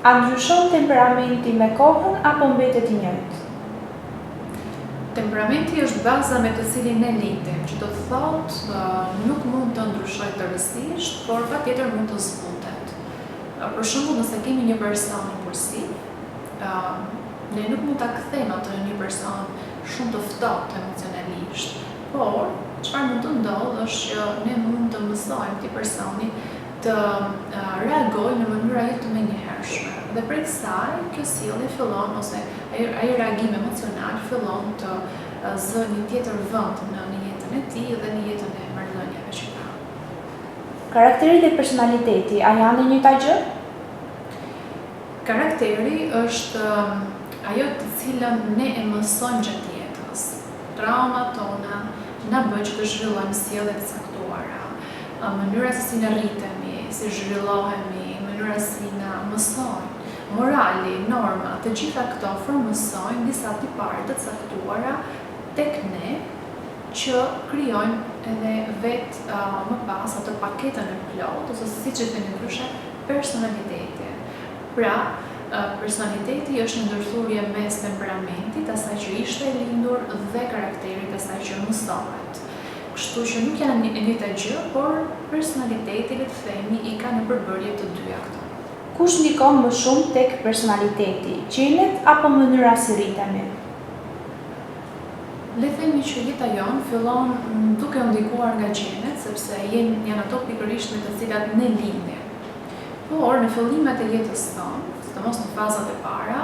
A ndryshon temperamenti me kohën apo mbetet I njëjtë? Temperamenti është baza me të cilin ne lindim, që do të thotë nuk mund të ndryshojë tërësisht, por patjetër mund të zbutet. Për shembull, nëse kemi një person impulsiv, ne nuk mund ta kthejmë atë një person shumë të ftohtë emocionalisht, por çfarë mund të ndodhë është që ne mund të mësojmë këtij personi të reagojë në mënyra jo të menjëhershme. Dhe prej kësaj, kjo sjellje fillon ose ai reagim emocional fillon të zë një tjetër vend në jetën e tij dhe në jetën e marrëdhënieve që ka. Karakteri dhe personaliteti, a janë e njëjta gjë? Karakteri është ajo të cilën ne e mësojmë gjatë jetës. Traumat tona na bëjnë që të zhvillojmë sjellje të caktuara, mënyra se si ne rritemi, si zhvillohemi, mënyra si na mësojnë. Morali, norma, të gjitha këto formësojnë disa tipare të caktuara tek ne që krijojnë edhe vetë më pas atë paketën e plotë ose siç e thënë ndryshe personaliteti. Pra, personaliteti është një ndërthurje mes temperamentit, asaj që ishte e lindur dhe karakterit asaj që mësohet. Kështu që nuk janë e njëjta gjë, por personaliteti, le të themi, I ka në përbërje të dyja këto. Kush ndikon më shumë tek personaliteti, gjenet apo mënyra si rritemi? Le të themi që jeta jonë fillon duke u ndikuar nga gjenet, sepse janë ato pikërisht me të cilat ne lindim. Por në fillimet e jetës tonë, sidomos në fazat e para,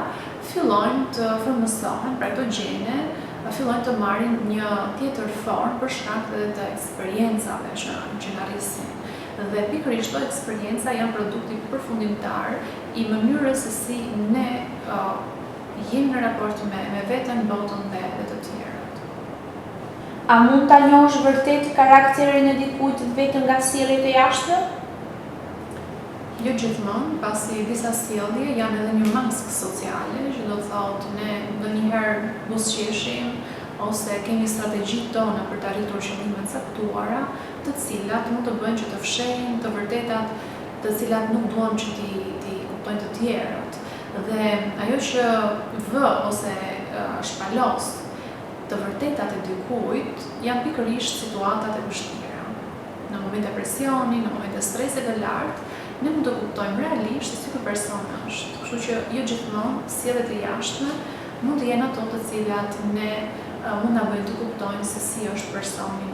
fillojnë të formësohen pra këto gjene, fillojnë të marrin një tjetër formë për shkak të eksperiencave që na rrisin. Dhe pikërisht këto eksperienca janë produkti përfundimtar I mënyrës se si ne jemi në raport me veten, botën dhe të tjerët. A mund ta njohësh vërtet karakterin e dikujt vetëm nga sjelljet e jashtme? Jo gjithmonë, pasi disa sjellje janë edhe një maskë sociale, që do të thotë ne ndonjëherë buzëqeshim ose kemi strategjitë tona për të arritur qëllime të caktuara, të cilat mund të bëjnë që të fshehin të vërtetat, të cilat nuk duam që ti kuptojnë të tjerët. Dhe ajo që vë ose shpalos të vërtetat e dikujt janë pikërisht situatat e vështira. Në momente presioni, në momente stresit të lartë, ne mund të kuptojmë realisht se si ky person është. Kështu që jo gjithmonë sjelljet e jashtme mund të jenë ato të cilat ne mund na bëjnë të kuptojmë se si është personi